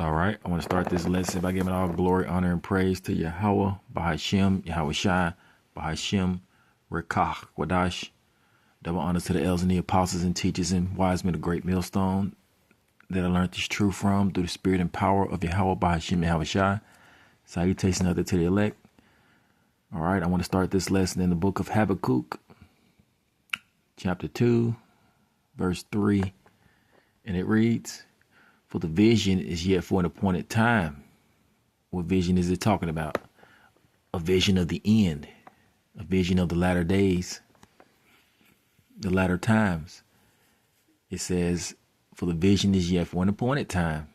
All right, I want to start this lesson by giving all glory, honor, and praise to Yahweh, Bahashem, Yahweh Shai, Bahashem, Rekach, Wadash. Double honors to the elders and the apostles and teachers and wise men of great millstone that I learned this truth from through the spirit and power of Yahweh, Bahashem, Yahweh Shai. Salutation other to the elect. All right, I want to start this lesson in the book of Habakkuk, chapter 2, verse 3, and it reads, "For the vision is yet for an appointed time." What vision is it talking about? A vision of the end, a vision of the latter days, the latter times. It says, "For the vision is yet for an appointed time,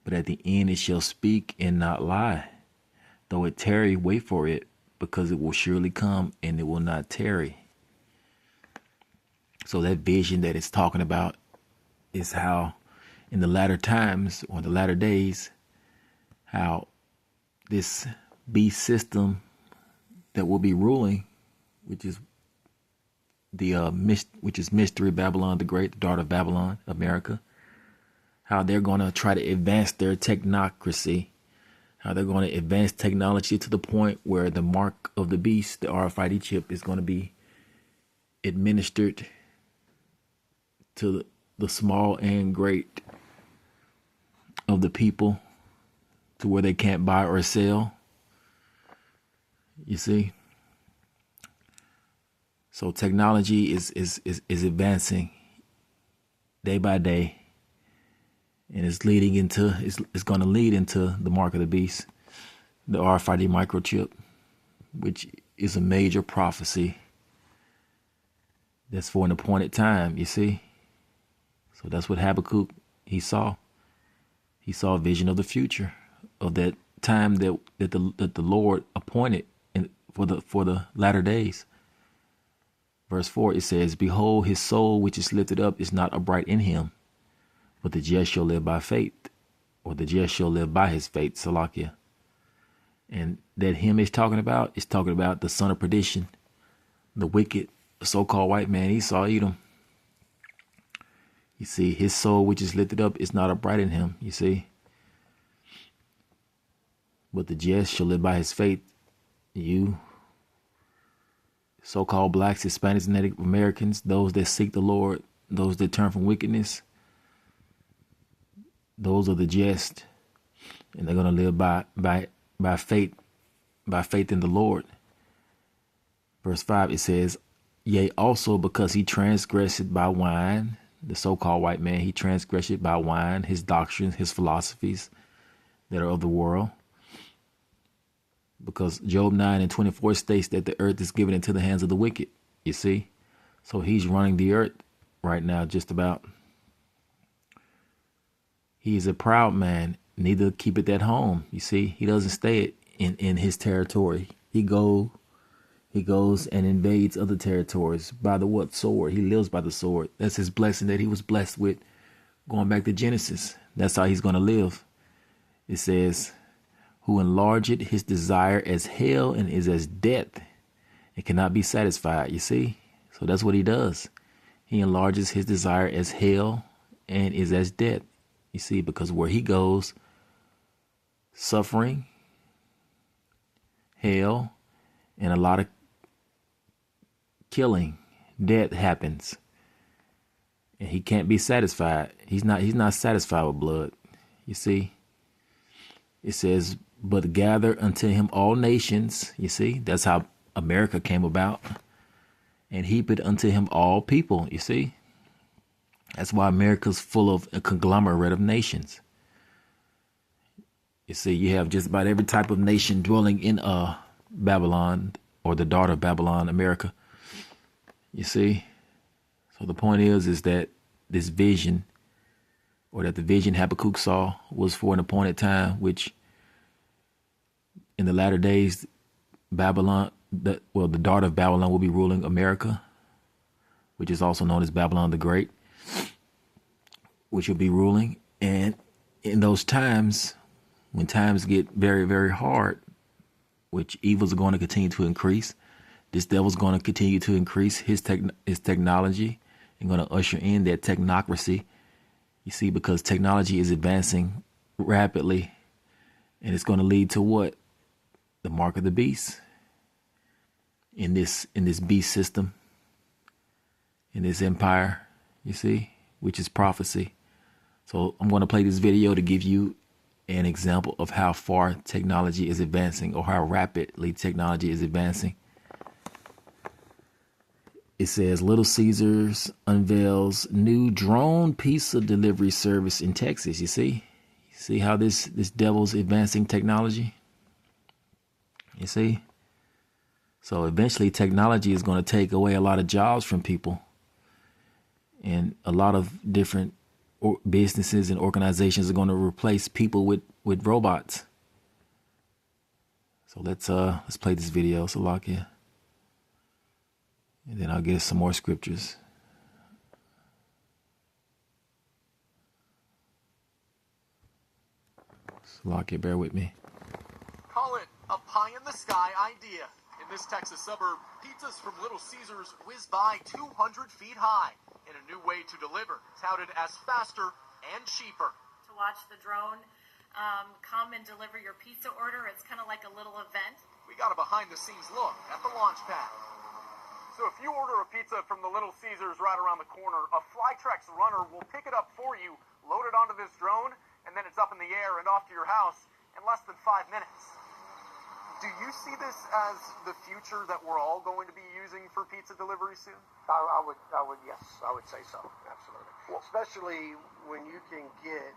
but at the end it shall speak and not lie. Though it tarry, wait for it, because it will surely come and it will not tarry." So that vision that it's talking about is how in the latter times or the latter days, how this beast system that will be ruling, which is Mystery Babylon the Great, the daughter of Babylon, America, how they're going to try to advance their technocracy, how they're going to advance technology to the point where the mark of the beast, the RFID chip, is going to be administered to the small and great of the people, to where they can't buy or sell. You see? So technology is advancing day by day, and it's going to lead into the mark of the beast, the RFID microchip, which is a major prophecy that's for an appointed time, you see? So that's what Habakkuk, he saw. He saw a vision of the future, of that time that the Lord appointed for the latter days. Verse 4, it says, "Behold, his soul which is lifted up is not upright in him, but the just shall live by faith," or the just shall live by his faith, Salakia. And that him is talking about the son of perdition, the wicked, so-called white man, Esau, Edom. You see, his soul which is lifted up is not upright in him, you see. But the just shall live by his faith. You, so-called blacks, Hispanics, Native Americans, those that seek the Lord, those that turn from wickedness, those are the just, and they're going to live by faith in the Lord. Verse 5, it says, "Yea, also because he transgressed by wine," the so-called white man, he transgressed by wine, his doctrines, his philosophies that are of the world. Because Job 9:24 states that the earth is given into the hands of the wicked, you see. So he's running the earth right now, just about. He is a proud man, neither keepeth at home, you see. He doesn't stay in his territory. He goes and invades other territories by the what? Sword. He lives by the sword. That's his blessing that he was blessed with going back to Genesis. That's how he's going to live. It says, "Who enlarged his desire as hell and is as death and cannot be satisfied." You see? So that's what he does. He enlarges his desire as hell and is as death. You see, because where he goes, suffering, hell, and a lot of killing, death happens, and he can't be satisfied. He's not satisfied with blood. You see, it says, "But gather unto him all nations." You see, that's how America came about. "And heap it unto him all people." You see, that's why America's full of a conglomerate of nations. You see, you have just about every type of nation dwelling in Babylon, or the daughter of Babylon, America. You see? So the point is that this vision, or that the vision Habakkuk saw, was for an appointed time, which in the latter days, Babylon, the daughter of Babylon will be ruling America, which is also known as Babylon the Great, which will be ruling. And in those times, when times get very, very hard, which evils are going to continue to increase, this devil's going to continue to increase his technology and going to usher in that technocracy. You see, because technology is advancing rapidly, and it's going to lead to what? The mark of the beast in this beast system, in this empire, you see, which is prophecy. So I'm going to play this video to give you an example of how far technology is advancing, or how rapidly technology is advancing. It says Little Caesars unveils new drone pizza delivery service in Texas. You see how this devil's advancing technology? You see? So eventually technology is going to take away a lot of jobs from people, and a lot of different businesses and organizations are going to replace people with robots. So let's play this video, Salakia, and then I'll get some more scriptures. Salakia, bear with me. Call it a pie-in-the-sky idea. In this Texas suburb, pizzas from Little Caesars whiz by 200 feet high in a new way to deliver, touted as faster and cheaper. To watch the drone come and deliver your pizza order, it's kind of like a little event. We got a behind-the-scenes look at the launch pad. So if you order a pizza from the Little Caesars right around the corner, a Flytrex runner will pick it up for you, load it onto this drone, and then it's up in the air and off to your house in less than 5 minutes. Do you see this as the future that we're all going to be using for pizza delivery soon? I would, yes, I would say so, absolutely. Well, especially when you can get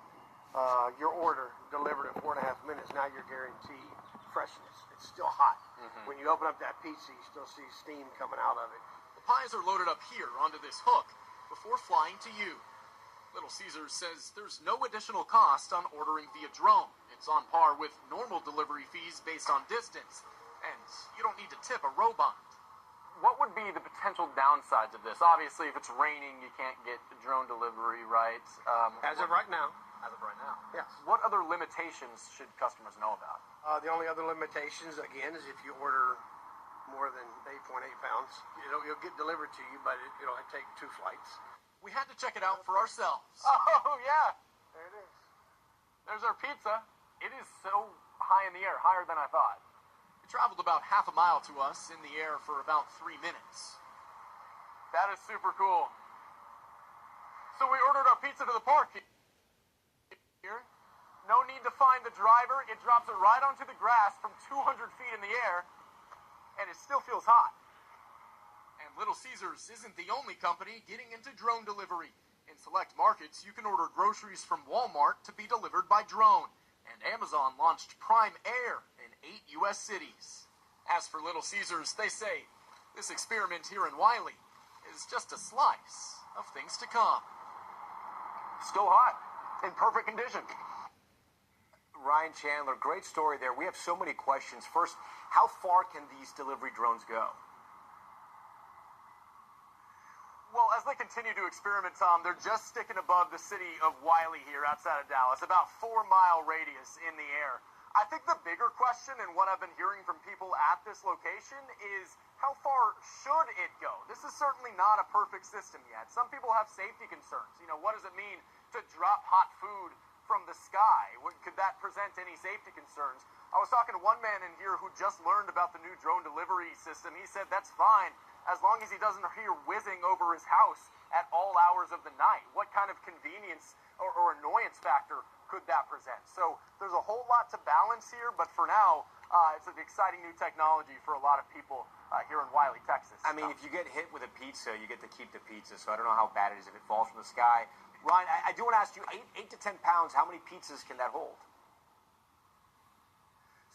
your order delivered in 4.5 minutes. Now you're guaranteed freshness. It's still hot. When you open up that pizza, you still see steam coming out of it. The pies are loaded up here onto this hook before flying to you. Little Caesars says there's no additional cost on ordering via drone. It's on par with normal delivery fees based on distance, and you don't need to tip a robot. What would be the potential downsides of this? Obviously, if it's raining, you can't get the drone delivery, right? As of right now. As of right now. Yes. What other limitations should customers know about? The only other limitations, again, is if you order more than 8.8 pounds, you'll get delivered to you, but it'll take 2 flights. We had to check it out for ourselves. Oh, yeah. There it is. There's our pizza. It is so high in the air, higher than I thought. It traveled about half a mile to us in the air for about 3 minutes. That is super cool. So we ordered our pizza to the park here. No need to find the driver. It drops it right onto the grass from 200 feet in the air, and it still feels hot. And Little Caesars isn't the only company getting into drone delivery. In select markets, you can order groceries from Walmart to be delivered by drone. And Amazon launched Prime Air in 8 U.S. cities. As for Little Caesars, they say this experiment here in Wiley is just a slice of things to come. Still hot, in perfect condition. Ryan Chandler, great story there. We have so many questions. First, how far can these delivery drones go? Well, as they continue to experiment, Tom, they're just sticking above the city of Wiley here outside of Dallas, about 4-mile radius in the air. I think the bigger question, and what I've been hearing from people at this location, is how far should it go? This is certainly not a perfect system yet. Some people have safety concerns. What does it mean to drop hot food from the sky? Could that present any safety concerns? I was talking to one man in here who just learned about the new drone delivery system. He said that's fine, as long as he doesn't hear whizzing over his house at all hours of the night. What kind of convenience or annoyance factor could that present? So there's a whole lot to balance here, but for now, it's an exciting new technology for a lot of people here in Wiley, Texas. I mean, if you get hit with a pizza, you get to keep the pizza, so I don't know how bad it is if it falls from the sky. Ryan, I do want to ask you, 8 to 10 pounds, how many pizzas can that hold?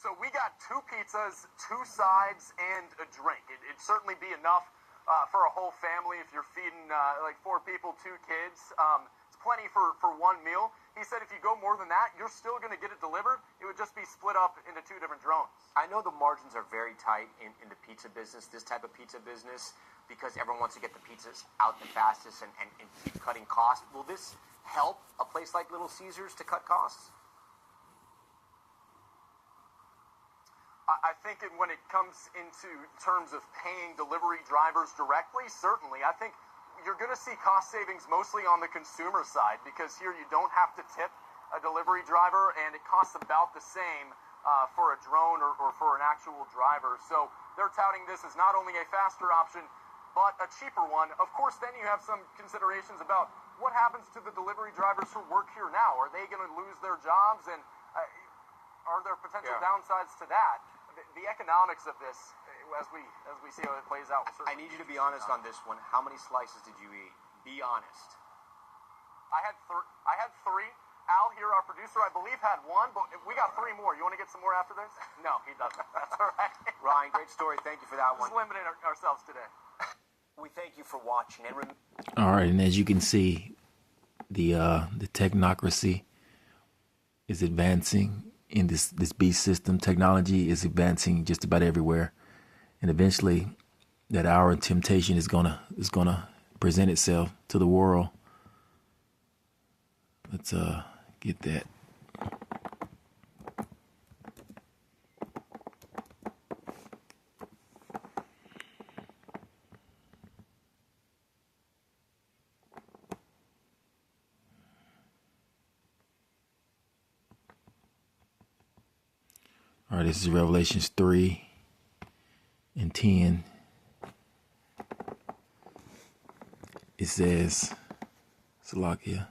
So we got 2 pizzas, 2 sides, and a drink. It'd certainly be enough for a whole family if you're feeding like 4 people, 2 kids. It's plenty for one meal. He said if you go more than that, you're still going to get it delivered. It would just be split up into 2 different drones. I know the margins are very tight in the pizza business, this type of pizza business, because everyone wants to get the pizzas out the fastest and keep cutting costs. Will this help a place like Little Caesars to cut costs? I think when it comes into terms of paying delivery drivers directly, certainly. I think you're going to see cost savings mostly on the consumer side, because here you don't have to tip a delivery driver, and it costs about the same for a drone or for an actual driver. So they're touting this as not only a faster option, but a cheaper one. Of course, then you have some considerations about what happens to the delivery drivers who work here now. Are they going to lose their jobs, and are there potential downsides to that? The economics of this, as we see how it plays out. I need you to be honest on this one. How many slices did you eat? Be honest. I had three. Al here, our producer, I believe had one, but we got three more. You want to get some more after this? No, he doesn't. That's all right. Ryan, great story. Thank you for that one. Just limiting ourselves today. We thank you for watching. And All right, and as you can see, the technocracy is advancing in this beast system. Technology is advancing just about everywhere, and eventually, that hour of temptation is gonna present itself to the world. Let's get that. All right, this is Revelations 3 and 10. It says, Salakia,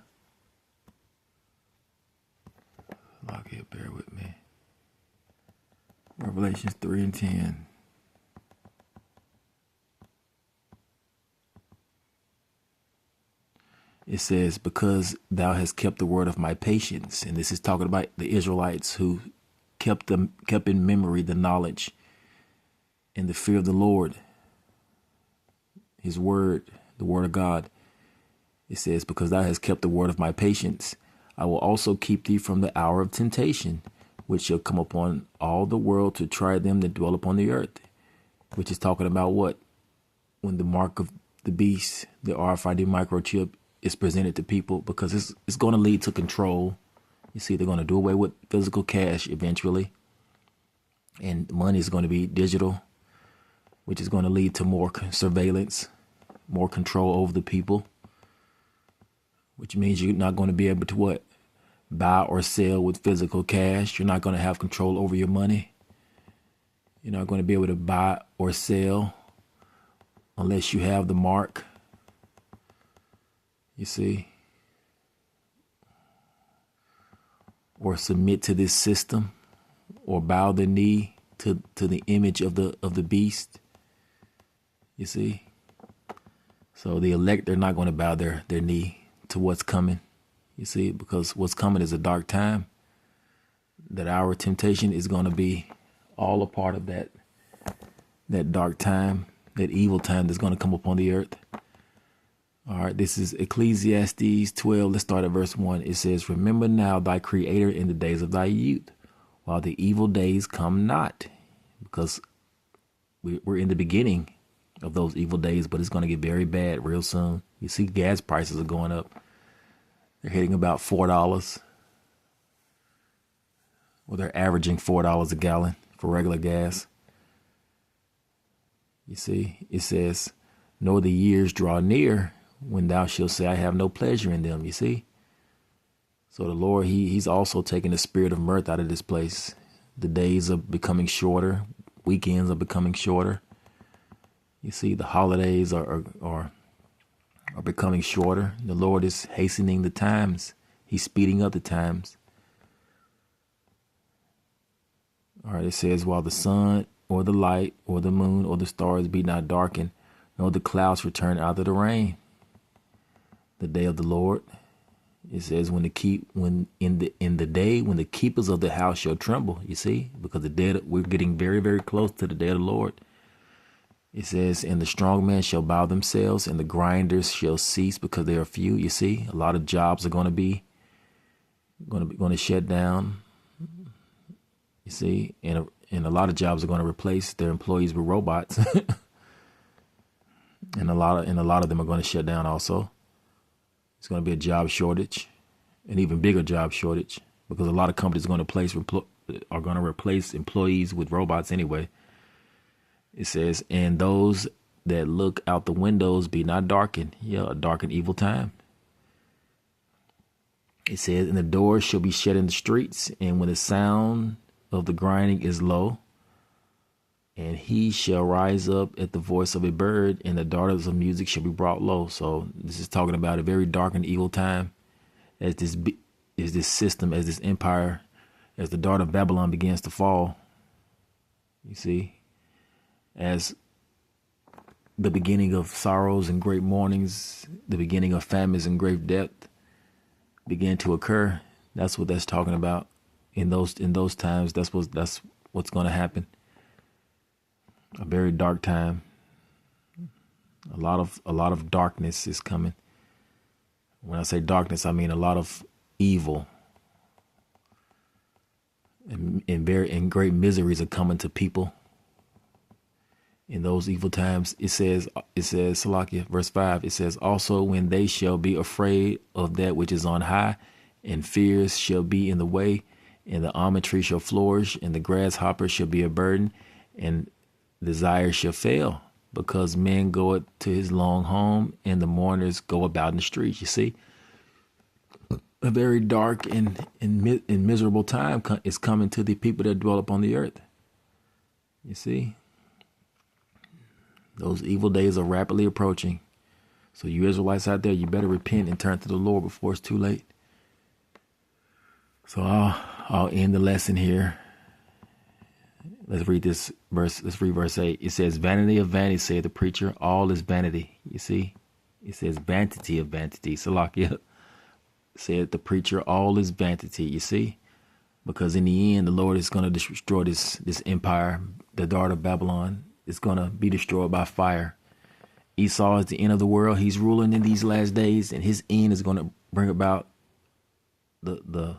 bear with me. Revelations 3 and 10. It says, because thou hast kept the word of my patience. And this is talking about the Israelites who kept in memory the knowledge and the fear of the Lord, his word, the word of God. It says, because thou hast kept the word of my patience, I will also keep thee from the hour of temptation, which shall come upon all the world to try them that dwell upon the earth. Which is talking about what? When the mark of the beast, the RFID microchip, is presented to people, because it's going to lead to control. You see, they're going to do away with physical cash eventually, and money is going to be digital, which is going to lead to more surveillance, more control over the people, which means you're not going to be able to what? Buy or sell with physical cash. You're not going to have control over your money. You're not going to be able to buy or sell unless you have the mark. You see? Or submit to this system, or bow the knee to the image of the beast. You see? So the elect, they're not going to bow their knee to what's coming. You see, because what's coming is a dark time. That hour of temptation is going to be all a part of that dark time, that evil time that's going to come upon the earth. All right, this is Ecclesiastes 12. Let's start at verse 1. It says, remember now thy creator in the days of thy youth, while the evil days come not. Because we're in the beginning of those evil days, but it's going to get very bad real soon. You see, gas prices are going up. They're hitting about $4. Well, they're averaging $4 a gallon for regular gas. You see, it says, nor the years draw near when thou shalt say, I have no pleasure in them. You see? So the Lord, he's also taking the spirit of mirth out of this place. The days are becoming shorter. Weekends are becoming shorter. You see, the holidays are becoming shorter. The Lord is hastening the times. He's speeding up the times. All right, it says, while the sun or the light or the moon or the stars be not darkened, nor the clouds return out of the rain. The day of the Lord, it says, in the day when the keepers of the house shall tremble. You see, because we're getting very, very close to the day of the Lord. It says, and the strong men shall bow themselves, and the grinders shall cease because they are few. You see, a lot of jobs are going to shut down. You see, and a lot of jobs are going to replace their employees with robots, and a lot of them are going to shut down also. It's going to be a job shortage, an even bigger job shortage, because a lot of companies are going to replace employees with robots anyway. It says, and those that look out the windows be not darkened. Yeah, a dark and evil time. It says, and the doors shall be shut in the streets, and when the sound of the grinding is low, and he shall rise up at the voice of a bird, and the daughters of music shall be brought low. So this is talking about a very dark and evil time, as this system, as this empire, as the daughter of Babylon begins to fall. You see, as the beginning of sorrows and great mournings, the beginning of famines and great death began to occur. That's what that's talking about. In those times, that's what's going to happen. A very dark time. A lot of darkness is coming. When I say darkness, I mean a lot of evil. And great miseries are coming to people. In those evil times, it says Salakia, verse 5, it says, also when they shall be afraid of that which is on high, and fears shall be in the way, and the almond tree shall flourish, and the grasshopper shall be a burden, and desire shall fail, because men go to his long home, and the mourners go about in the streets. You see, a very dark and miserable time is coming to the people that dwell upon the earth. You see, those evil days are rapidly approaching. So you Israelites out there, you better repent and turn to the Lord before it's too late. So I'll end the lesson here. Let's read this verse. Let's read verse 8. It says, vanity of vanity, said the preacher, all is vanity. You see, it says vanity of vanity. Salakia, said the preacher, all is vanity. You see, because in the end, the Lord is going to destroy this empire. The daughter of Babylon is going to be destroyed by fire. Esau is the end of the world. He's ruling in these last days, and his end is going to bring about the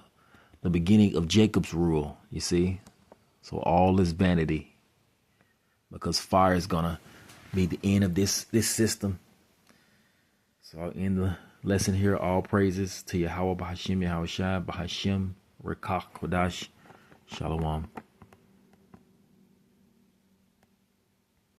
beginning of Jacob's rule. You see. So all is vanity, because fire is going to be the end of this system. So I'll end the lesson here. All praises to Yahweh, Bahashim, Yahweh Shai, Bahashim, Rekach, Kodash, Shalom.